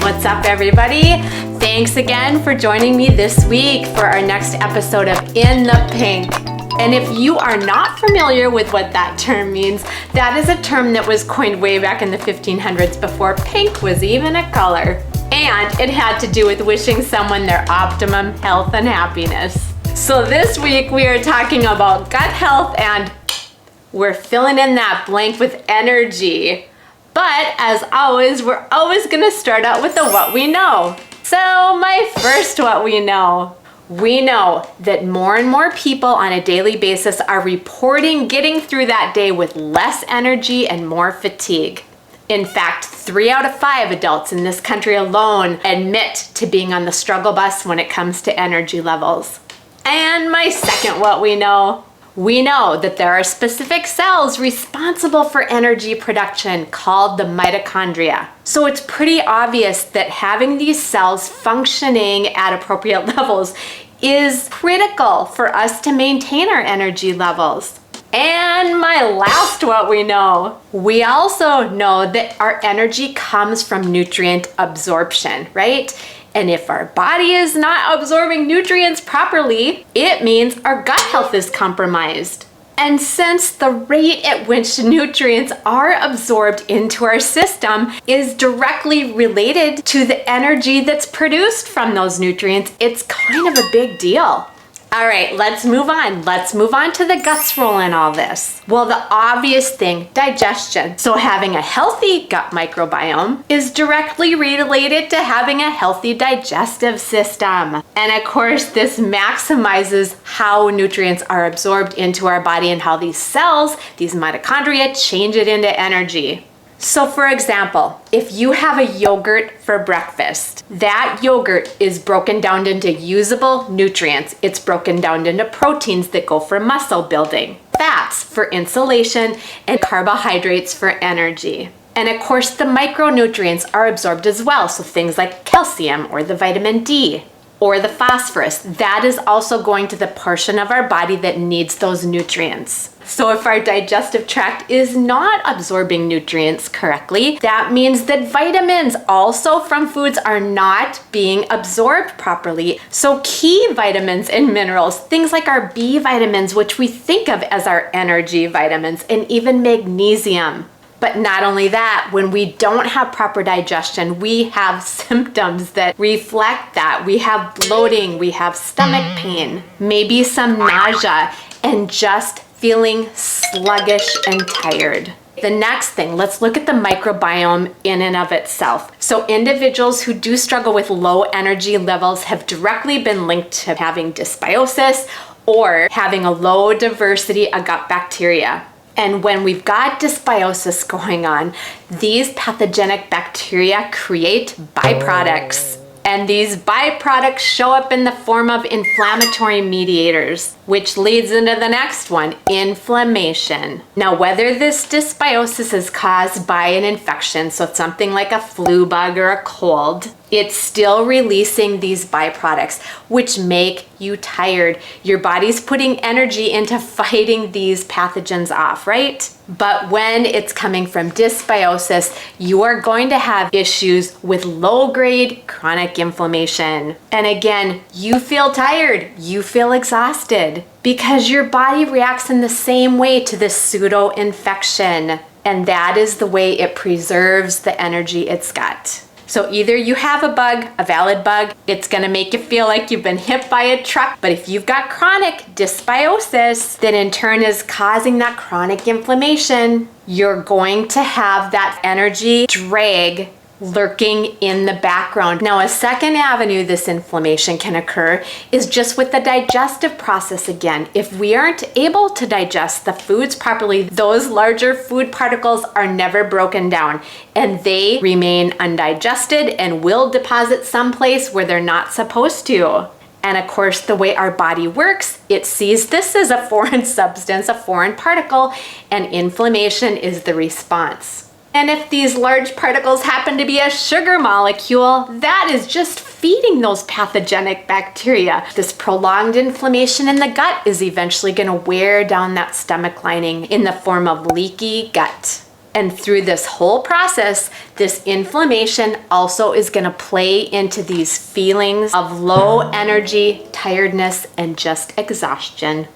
What's up, everybody? Thanks again for joining me this week for our next episode of In the Pink. And if you are not familiar with what that term means, that is a term that was coined way back in the 1500s before pink was even a color. And it had to do with wishing someone their optimum health and happiness. So this week we are talking about gut health, and we're filling in that blank with energy. But as always, we're always gonna start out with the what we know. So my first what we know. We know that more and more people on a daily basis are reporting getting through that day with less energy and more fatigue. In fact, 3 out of 5 adults in this country alone admit to being on the struggle bus when it comes to energy levels. And my second what we know that there are specific cells responsible for energy production called the mitochondria. So it's pretty obvious that having these cells functioning at appropriate levels is critical for us to maintain our energy levels. And my last what we know. We also know that our energy comes from nutrient absorption, right? And if our body is not absorbing nutrients properly, it means our gut health is compromised. And since the rate at which nutrients are absorbed into our system is directly related to the energy that's produced from those nutrients, it's kind of a big deal. All right, let's move on. Let's move on to the gut's role in all this. Well, the obvious thing, digestion. So having a healthy gut microbiome is directly related to having a healthy digestive system. And of course, this maximizes how nutrients are absorbed into our body and how these cells, these mitochondria, change it into energy. So for example, if you have a yogurt for breakfast, that yogurt is broken down into usable nutrients. It's broken down into proteins that go for muscle building, fats for insulation, and carbohydrates for energy. And of course, the micronutrients are absorbed as well. So things like calcium or the vitamin D or the phosphorus, that is also going to the portion of our body that needs those nutrients. So if our digestive tract is not absorbing nutrients correctly, that means that vitamins also from foods are not being absorbed properly. So key vitamins and minerals, things like our B vitamins, which we think of as our energy vitamins, and even magnesium. But not only that, when we don't have proper digestion, we have symptoms that reflect that. We have bloating, we have stomach pain, maybe some nausea, and just feeling sluggish and tired. The next thing, let's look at the microbiome in and of itself. So individuals who do struggle with low energy levels have directly been linked to having dysbiosis or having a low diversity of gut bacteria. And when we've got dysbiosis going on, these pathogenic bacteria create byproducts. And these byproducts show up in the form of inflammatory mediators, which leads into the next one, inflammation. Now, whether this dysbiosis is caused by an infection, so something like a flu bug or a cold, it's still releasing these byproducts, which make you tired. Your body's putting energy into fighting these pathogens off, right? But when it's coming from dysbiosis, you are going to have issues with low-grade chronic inflammation. And again, you feel tired, you feel exhausted, because your body reacts in the same way to this pseudo-infection. And that is the way it preserves the energy it's got. So either you have a bug, a valid bug, it's gonna make you feel like you've been hit by a truck. But if you've got chronic dysbiosis, that in turn is causing that chronic inflammation, you're going to have that energy drag lurking in the background. Now, a second avenue this inflammation can occur is just with the digestive process again. If we aren't able to digest the foods properly, those larger food particles are never broken down and they remain undigested and will deposit someplace where they're not supposed to. And of course, the way our body works, it sees this as a foreign substance, a foreign particle, and inflammation is the response. And if these large particles happen to be a sugar molecule, that is just feeding those pathogenic bacteria. This prolonged inflammation in the gut is eventually going to wear down that stomach lining in the form of leaky gut. And through this whole process, this inflammation also is going to play into these feelings of low energy, tiredness, and just exhaustion.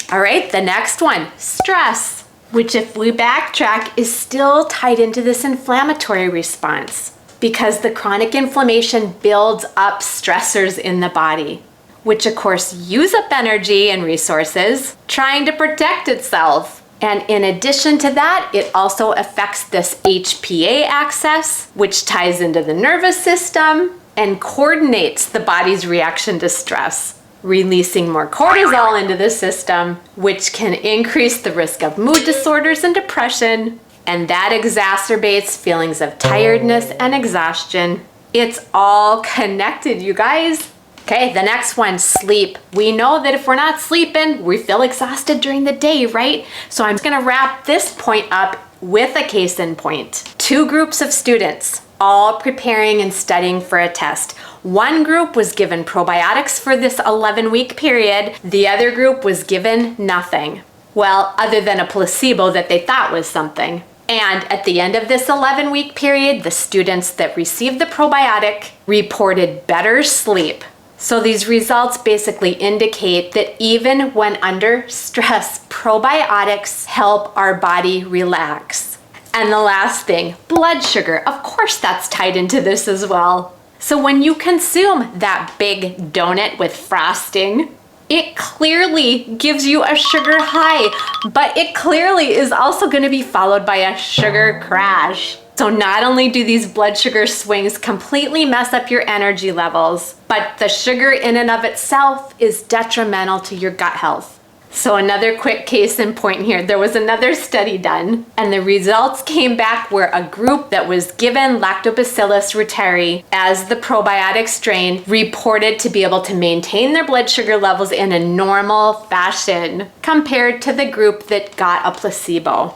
All right, the next one, stress, which if we backtrack is still tied into this inflammatory response because the chronic inflammation builds up stressors in the body, which of course use up energy and resources trying to protect itself. And in addition to that, it also affects this HPA axis, which ties into the nervous system and coordinates the body's reaction to stress, releasing more cortisol into the system, which can increase the risk of mood disorders and depression, and that exacerbates feelings of tiredness and exhaustion. It's all connected, you guys. Okay, the next one, sleep. We know that if we're not sleeping, we feel exhausted during the day, right? So I'm gonna wrap this point up with a case in point. Two groups of students, all preparing and studying for a test. One group was given probiotics for this 11-week period. The other group was given nothing. Well, other than a placebo that they thought was something. And at the end of this 11-week period, the students that received the probiotic reported better sleep. So these results basically indicate that even when under stress, probiotics help our body relax. And the last thing, blood sugar. Of course, that's tied into this as well. So when you consume that big donut with frosting, it clearly gives you a sugar high, but it clearly is also going to be followed by a sugar crash. So not only do these blood sugar swings completely mess up your energy levels, but the sugar in and of itself is detrimental to your gut health. So another quick case in point here, there was another study done and the results came back where a group that was given Lactobacillus reuteri as the probiotic strain reported to be able to maintain their blood sugar levels in a normal fashion compared to the group that got a placebo.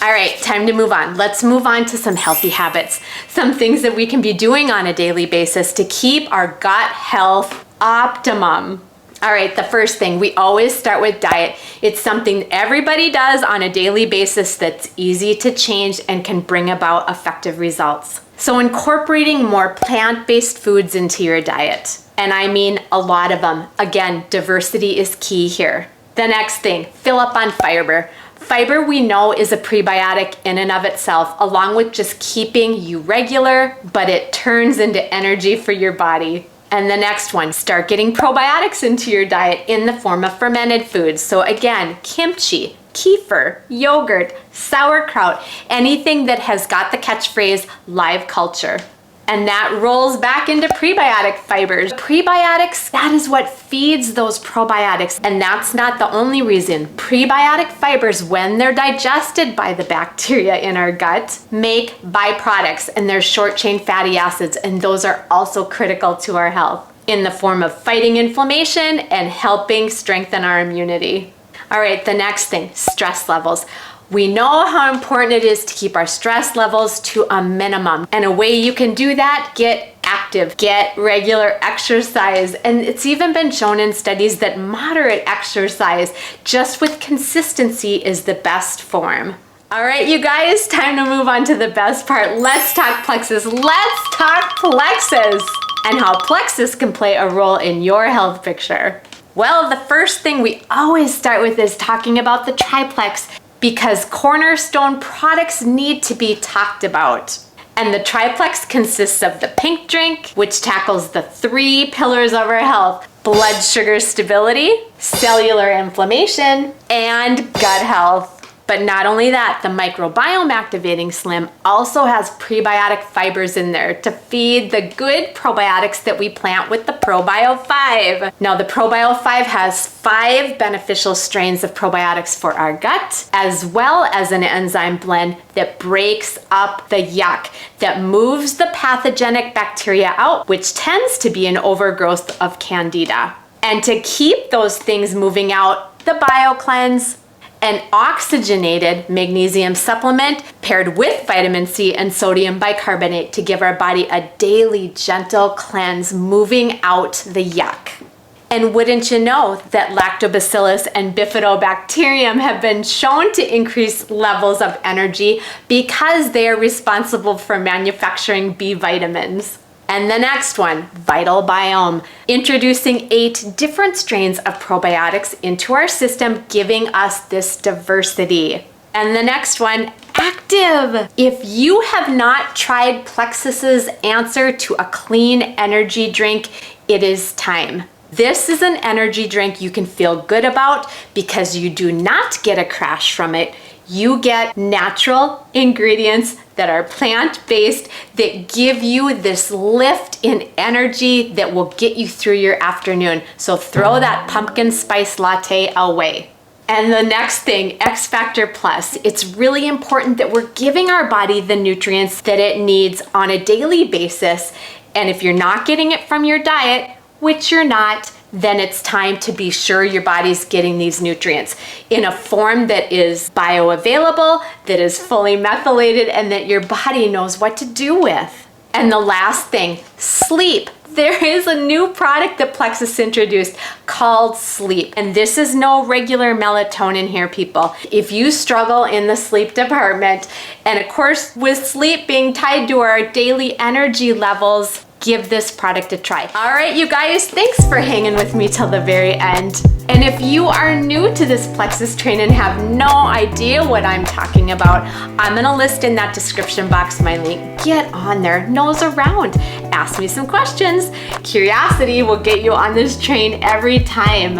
All right, time to move on. Let's move on to some healthy habits, some things that we can be doing on a daily basis to keep our gut health optimum. All right, the first thing, we always start with diet. It's something everybody does on a daily basis that's easy to change and can bring about effective results. So incorporating more plant-based foods into your diet. And I mean a lot of them. Again, diversity is key here. The next thing, fill up on fiber. Fiber we know is a prebiotic in and of itself, along with just keeping you regular, but it turns into energy for your body. And the next one, start getting probiotics into your diet in the form of fermented foods. So again, kimchi, kefir, yogurt, sauerkraut, anything that has got the catchphrase live culture. And that rolls back into prebiotic fibers. Prebiotics, that is what feeds those probiotics. And that's not the only reason. Prebiotic fibers, when they're digested by the bacteria in our gut, make byproducts, and they're short-chain fatty acids. And those are also critical to our health in the form of fighting inflammation and helping strengthen our immunity. All right, the next thing, stress levels. We know how important it is to keep our stress levels to a minimum. And a way you can do that, get active, get regular exercise. And it's even been shown in studies that moderate exercise, just with consistency, is the best form. All right, you guys, time to move on to the best part. Let's talk Plexus. Let's talk Plexus and how Plexus can play a role in your health picture. Well, the first thing we always start with is talking about the TRIPLEX, because cornerstone products need to be talked about. And the TRIPLEX consists of the pink drink, which tackles the 3 pillars of our health: blood sugar stability, cellular inflammation, and gut health. But not only that, the microbiome activating slim also has prebiotic fibers in there to feed the good probiotics that we plant with the PROBIO 5. Now the PROBIO 5 has 5 beneficial strains of probiotics for our gut, as well as an enzyme blend that breaks up the yuck, that moves the pathogenic bacteria out, which tends to be an overgrowth of candida. And to keep those things moving out, the BIOCLEANSE an oxygenated magnesium supplement paired with vitamin C and sodium bicarbonate to give our body a daily gentle cleanse, moving out the yuck. And wouldn't you know that lactobacillus and bifidobacterium have been shown to increase levels of energy because they are responsible for manufacturing B vitamins. And the next one, VITALBIOME, introducing 8 different strains of probiotics into our system, giving us this diversity. And the next one, active. If you have not tried Plexus's answer to a clean energy drink, it is time. This is an energy drink you can feel good about because you do not get a crash from it. You get natural ingredients that are plant-based that give you this lift in energy that will get you through your afternoon. So throw that pumpkin spice latte away. And the next thing, X Factor Plus. It's really important that we're giving our body the nutrients that it needs on a daily basis. And if you're not getting it from your diet, which you're not, then it's time to be sure your body's getting these nutrients in a form that is bioavailable, that is fully methylated, and that your body knows what to do with. And the last thing, sleep. There is a new product that Plexus introduced called Sleep. And this is no regular melatonin here, people. If you struggle in the sleep department, and of course, with sleep being tied to our daily energy levels, give this product a try. All right, you guys, thanks for hanging with me till the very end. And if you are new to this Plexus train and have no idea what I'm talking about, I'm gonna list in that description box my link. Get on there, nose around, ask me some questions. Curiosity will get you on this train every time.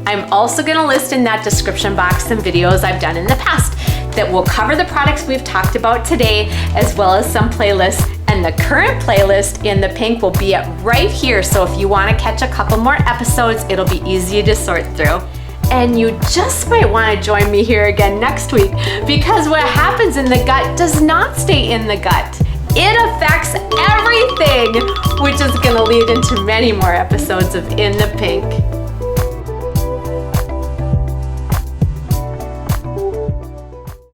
I'm also gonna list in that description box some videos I've done in the past that will cover the products we've talked about today, as well as some playlists. And the current playlist in the pink will be right here. So if you want to catch a couple more episodes, it'll be easy to sort through. And you just might want to join me here again next week, because what happens in the gut does not stay in the gut. It affects everything, which is going to lead into many more episodes of In the Pink.